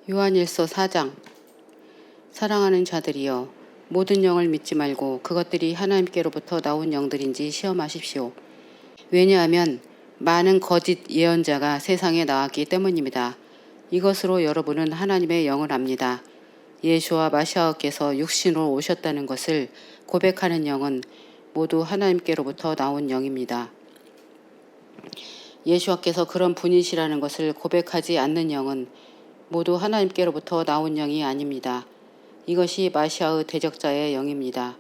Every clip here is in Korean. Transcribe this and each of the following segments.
요한일서 4장. 사랑하는 자들이여, 모든 영을 믿지 말고 그것들이 하나님께로부터 나온 영들인지 시험하십시오. 왜냐하면 많은 거짓 예언자가 세상에 나왔기 때문입니다. 이것으로 여러분은 하나님의 영을 압니다. 예수와 마시아께서 육신으로 오셨다는 것을 고백하는 영은 모두 하나님께로부터 나온 영입니다. 예수와께서 그런 분이시라는 것을 고백하지 않는 영은 모두 하나님께로부터 나온 영이 아닙니다. 이것이 마시아의 대적자의 영입니다.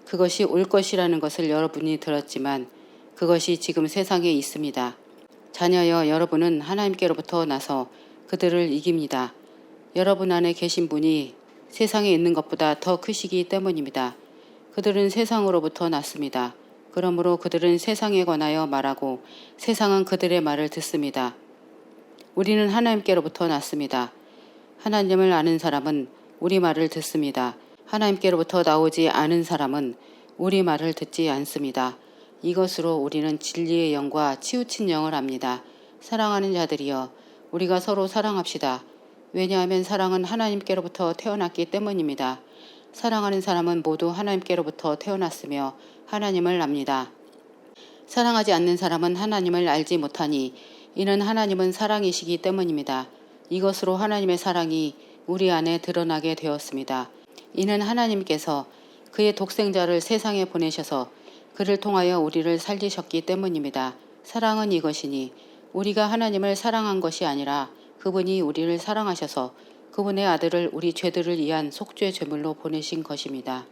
그것이 올 것이라는 것을 여러분이 들었지만 그것이 지금 세상에 있습니다. 자녀여, 여러분은 하나님께로부터 나서 그들을 이깁니다. 여러분 안에 계신 분이 세상에 있는 것보다 더 크시기 때문입니다. 그들은 세상으로부터 났습니다. 그러므로 그들은 세상에 관하여 말하고 세상은 그들의 말을 듣습니다. 우리는 하나님께로부터 났습니다. 하나님을 아는 사람은 우리 말을 듣습니다. 하나님께로부터 나오지 않은 사람은 우리 말을 듣지 않습니다. 이것으로 우리는 진리의 영과 치우친 영을 압니다. 사랑하는 자들이여, 우리가 서로 사랑합시다. 왜냐하면 사랑은 하나님께로부터 태어났기 때문입니다. 사랑하는 사람은 모두 하나님께로부터 태어났으며 하나님을 압니다. 사랑하지 않는 사람은 하나님을 알지 못하니 이는 하나님은 사랑이시기 때문입니다. 이것으로 하나님의 사랑이 우리 안에 드러나게 되었습니다. 이는 하나님께서 그의 독생자를 세상에 보내셔서 그를 통하여 우리를 살리셨기 때문입니다. 사랑은 이것이니 우리가 하나님을 사랑한 것이 아니라 그분이 우리를 사랑하셔서 그분의 아들을 우리 죄들을 위한 속죄 제물로 보내신 것입니다.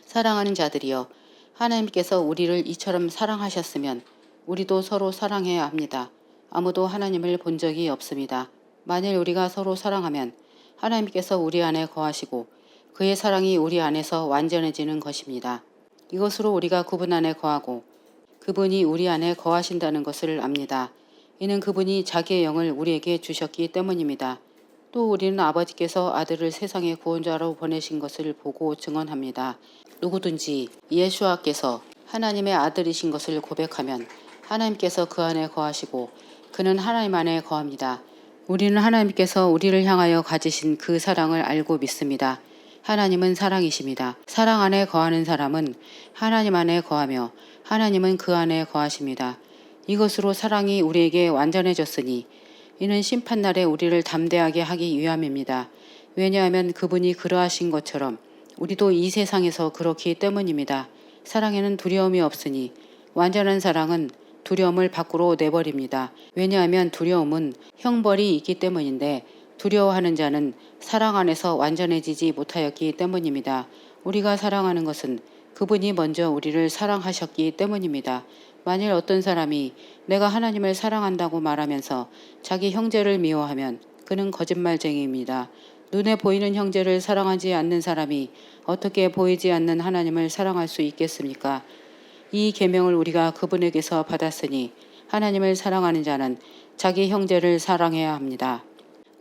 사랑하는 자들이여, 하나님께서 우리를 이처럼 사랑하셨으면 우리도 서로 사랑해야 합니다. 아무도 하나님을 본 적이 없습니다. 만일 우리가 서로 사랑하면 하나님께서 우리 안에 거하시고 그의 사랑이 우리 안에서 완전해지는 것입니다. 이것으로 우리가 그분 안에 거하고 그분이 우리 안에 거하신다는 것을 압니다. 이는 그분이 자기의 영을 우리에게 주셨기 때문입니다. 또 우리는 아버지께서 아들을 세상의 구원자로 보내신 것을 보고 증언합니다. 누구든지 예수와께서 하나님의 아들이신 것을 고백하면 하나님께서 그 안에 거하시고 그는 하나님 안에 거합니다. 우리는 하나님께서 우리를 향하여 가지신 그 사랑을 알고 믿습니다. 하나님은 사랑이십니다. 사랑 안에 거하는 사람은 하나님 안에 거하며 하나님은 그 안에 거하십니다. 이것으로 사랑이 우리에게 완전해졌으니 이는 심판날에 우리를 담대하게 하기 위함입니다. 왜냐하면 그분이 그러하신 것처럼 우리도 이 세상에서 그렇기 때문입니다. 사랑에는 두려움이 없으니 완전한 사랑은 두려움을 밖으로 내버립니다. 왜냐하면 두려움은 형벌이 있기 때문인데 두려워하는 자는 사랑 안에서 완전해지지 못하였기 때문입니다. 우리가 사랑하는 것은 그분이 먼저 우리를 사랑하셨기 때문입니다. 만일 어떤 사람이 내가 하나님을 사랑한다고 말하면서 자기 형제를 미워하면 그는 거짓말쟁이입니다. 눈에 보이는 형제를 사랑하지 않는 사람이 어떻게 보이지 않는 하나님을 사랑할 수 있겠습니까? 이 계명을 우리가 그분에게서 받았으니 하나님을 사랑하는 자는 자기 형제를 사랑해야 합니다.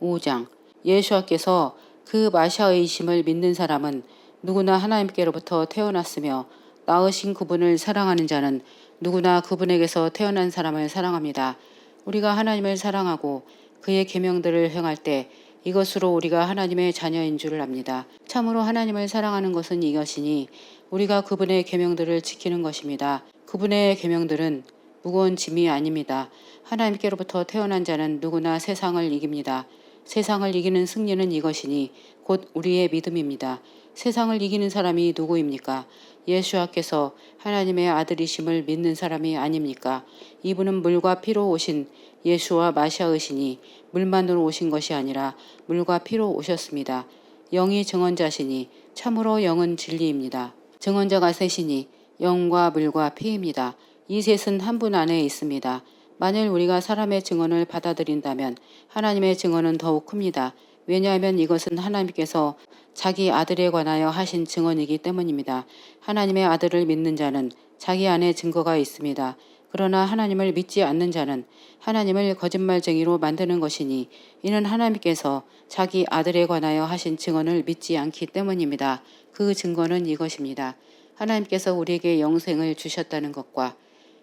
5장. 예수와께서 그 마시아의심을 믿는 사람은 누구나 하나님께로부터 태어났으며 낳으신 그분을 사랑하는 자는 누구나 그분에게서 태어난 사람을 사랑합니다. 우리가 하나님을 사랑하고 그의 계명들을 행할 때 이것으로 우리가 하나님의 자녀인 줄을 압니다. 참으로 하나님을 사랑하는 것은 이것이니 우리가 그분의 계명들을 지키는 것입니다. 그분의 계명들은 무거운 짐이 아닙니다. 하나님께로부터 태어난 자는 누구나 세상을 이깁니다. 세상을 이기는 승리는 이것이니 곧 우리의 믿음입니다. 세상을 이기는 사람이 누구입니까? 예수와께서 하나님의 아들이심을 믿는 사람이 아닙니까? 이분은 물과 피로 오신 예수와 마시아이시니 물만으로 오신 것이 아니라 물과 피로 오셨습니다. 영이 증언자시니 참으로 영은 진리입니다. 증언자가 셋이니 영과 물과 피입니다. 이 셋은 한 분 안에 있습니다. 만일 우리가 사람의 증언을 받아들인다면 하나님의 증언은 더욱 큽니다. 왜냐하면 이것은 하나님께서 자기 아들에 관하여 하신 증언이기 때문입니다. 하나님의 아들을 믿는 자는 자기 안에 증거가 있습니다. 그러나 하나님을 믿지 않는 자는 하나님을 거짓말쟁이로 만드는 것이니 이는 하나님께서 자기 아들에 관하여 하신 증언을 믿지 않기 때문입니다. 그 증거는 이것입니다. 하나님께서 우리에게 영생을 주셨다는 것과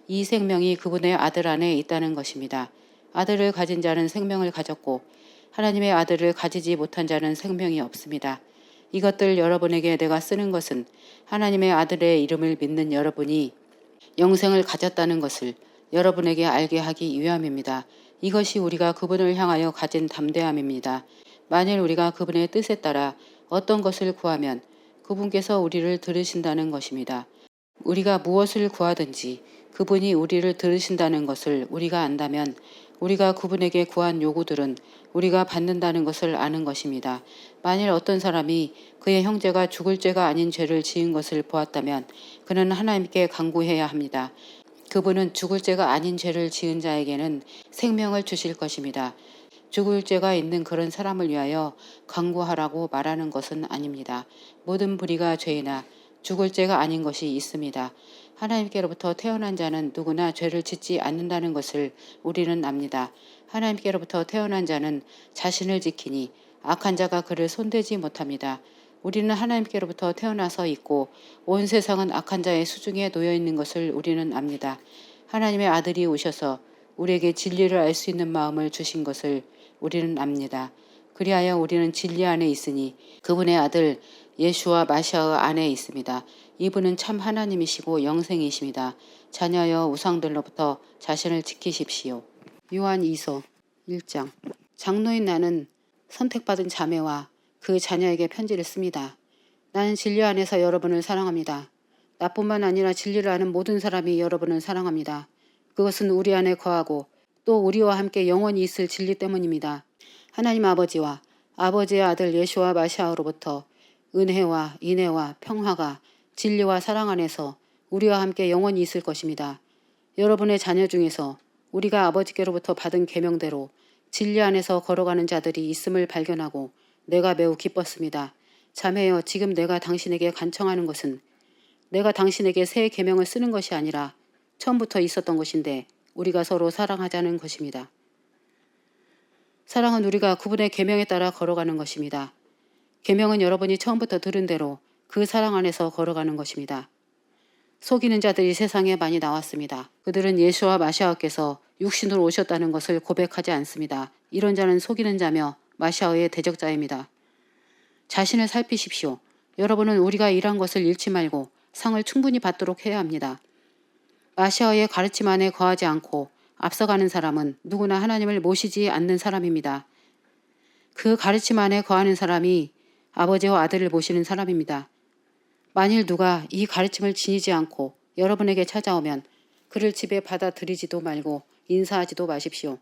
이 생명이 그분의 아들 안에 있다는 것입니다. 아들을 가진 자는 생명을 가졌고 하나님의 아들을 가지지 못한 자는 생명이 없습니다. 이것들 여러분에게 내가 쓰는 것은 하나님의 아들의 이름을 믿는 여러분이 영생을 가졌다는 것을 여러분에게 알게 하기 위함입니다. 이것이 우리가 그분을 향하여 가진 담대함입니다. 만일 우리가 그분의 뜻에 따라 어떤 것을 구하면 그분께서 우리를 들으신다는 것입니다. 우리가 무엇을 구하든지 그분이 우리를 들으신다는 것을 우리가 안다면 우리가 그분에게 구한 요구들은 우리가 받는다는 것을 아는 것입니다. 만일 어떤 사람이 그의 형제가 죽을 죄가 아닌 죄를 지은 것을 보았다면 그는 하나님께 간구해야 합니다. 그분은 죽을 죄가 아닌 죄를 지은 자에게는 생명을 주실 것입니다. 죽을 죄가 있는 그런 사람을 위하여 간구하라고 말하는 것은 아닙니다. 모든 불의가 죄이나 죽을 죄가 아닌 것이 있습니다. 하나님께로부터 태어난 자는 누구나 죄를 짓지 않는다는 것을 우리는 압니다. 하나님께로부터 태어난 자는 자신을 지키니 악한 자가 그를 손대지 못합니다. 우리는 하나님께로부터 태어나서 있고 온 세상은 악한 자의 수중에 놓여 있는 것을 우리는 압니다. 하나님의 아들이 오셔서 우리에게 진리를 알 수 있는 마음을 주신 것을 우리는 압니다. 그리하여 우리는 진리 안에 있으니 그분의 아들 예수와 마시아 안에 있습니다. 이분은 참 하나님이시고 영생이십니다. 자녀여 우상들로부터 자신을 지키십시오. 요한 2서 1장. 장로인 나는 선택받은 자매와 그 자녀에게 편지를 씁니다. 나는 진리 안에서 여러분을 사랑합니다. 나뿐만 아니라 진리를 아는 모든 사람이 여러분을 사랑합니다. 그것은 우리 안에 거하고 또 우리와 함께 영원히 있을 진리 때문입니다. 하나님 아버지와 아버지의 아들 예수와 마시아로부터 은혜와 인애와 평화가 진리와 사랑 안에서 우리와 함께 영원히 있을 것입니다. 여러분의 자녀 중에서 우리가 아버지께로부터 받은 계명대로 진리 안에서 걸어가는 자들이 있음을 발견하고 내가 매우 기뻤습니다. 자매여, 지금 내가 당신에게 간청하는 것은 내가 당신에게 새 계명을 쓰는 것이 아니라 처음부터 있었던 것인데 우리가 서로 사랑하자는 것입니다. 사랑은 우리가 그분의 계명에 따라 걸어가는 것입니다. 계명은 여러분이 처음부터 들은 대로 그 사랑 안에서 걸어가는 것입니다. 속이는 자들이 세상에 많이 나왔습니다. 그들은 예수와 마시아께서 육신으로 오셨다는 것을 고백하지 않습니다. 이런 자는 속이는 자며 마시아의 대적자입니다. 자신을 살피십시오. 여러분은 우리가 일한 것을 잃지 말고 상을 충분히 받도록 해야 합니다. 마시아의 가르침 안에 거하지 않고 앞서가는 사람은 누구나 하나님을 모시지 않는 사람입니다. 그 가르침 안에 거하는 사람이 아버지와 아들을 모시는 사람입니다. 만일 누가 이 가르침을 지니지 않고 여러분에게 찾아오면 그를 집에 받아들이지도 말고 인사하지도 마십시오.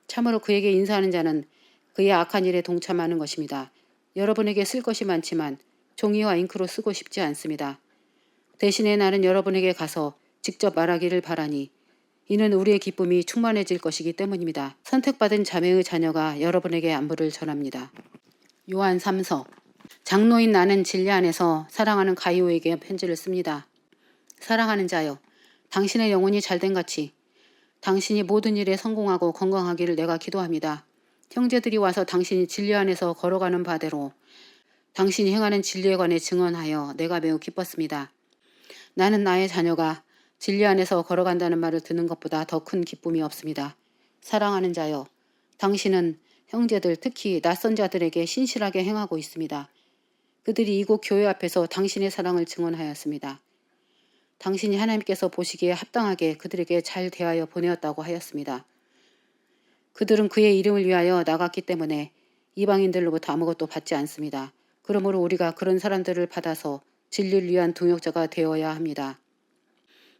참으로 그에게 인사하는 자는 그의 악한 일에 동참하는 것입니다. 여러분에게 쓸 것이 많지만 종이와 잉크로 쓰고 싶지 않습니다. 대신에 나는 여러분에게 가서 직접 말하기를 바라니 이는 우리의 기쁨이 충만해질 것이기 때문입니다. 선택받은 자매의 자녀가 여러분에게 안부를 전합니다. 요한 3서. 장로인 나는 진리 안에서 사랑하는 가이오에게 편지를 씁니다. 사랑하는 자여, 당신의 영혼이 잘된 같이 당신이 모든 일에 성공하고 건강하기를 내가 기도합니다. 형제들이 와서 당신이 진리 안에서 걸어가는 바대로 당신이 행하는 진리에 관해 증언하여 내가 매우 기뻤습니다. 나는 나의 자녀가 진리 안에서 걸어간다는 말을 듣는 것보다 더 큰 기쁨이 없습니다. 사랑하는 자여, 당신은 형제들 특히 낯선 자들에게 신실하게 행하고 있습니다. 그들이 이곳 교회 앞에서 당신의 사랑을 증언하였습니다. 당신이 하나님께서 보시기에 합당하게 그들에게 잘 대하여 보내었다고 하였습니다. 그들은 그의 이름을 위하여 나갔기 때문에 이방인들로부터 아무것도 받지 않습니다. 그러므로 우리가 그런 사람들을 받아서 진리를 위한 동역자가 되어야 합니다.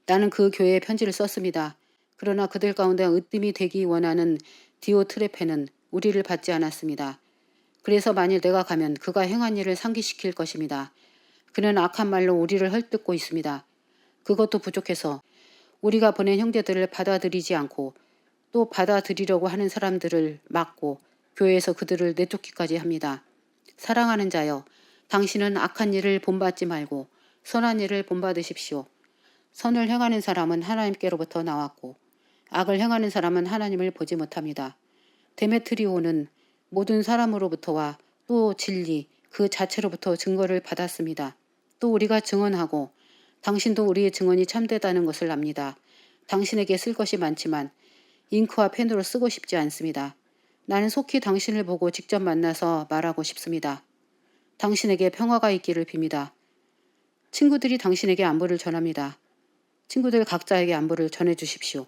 나는 그 교회에 편지를 썼습니다. 그러나 그들 가운데 으뜸이 되기 원하는 디오트레페는 우리를 받지 않았습니다. 그래서 만일 내가 가면 그가 행한 일을 상기시킬 것입니다. 그는 악한 말로 우리를 헐뜯고 있습니다. 그것도 부족해서 우리가 보낸 형제들을 받아들이지 않고 또 받아들이려고 하는 사람들을 막고 교회에서 그들을 내쫓기까지 합니다. 사랑하는 자여, 당신은 악한 일을 본받지 말고 선한 일을 본받으십시오. 선을 행하는 사람은 하나님께로부터 나왔고 악을 행하는 사람은 하나님을 보지 못합니다. 데메트리오는 모든 사람으로부터와 또 진리 그 자체로부터 증거를 받았습니다. 또 우리가 증언하고 당신도 우리의 증언이 참되다는 것을 압니다. 당신에게 쓸 것이 많지만 잉크와 펜으로 쓰고 싶지 않습니다. 나는 속히 당신을 보고 직접 만나서 말하고 싶습니다. 당신에게 평화가 있기를 빕니다. 친구들이 당신에게 안부를 전합니다. 친구들 각자에게 안부를 전해주십시오.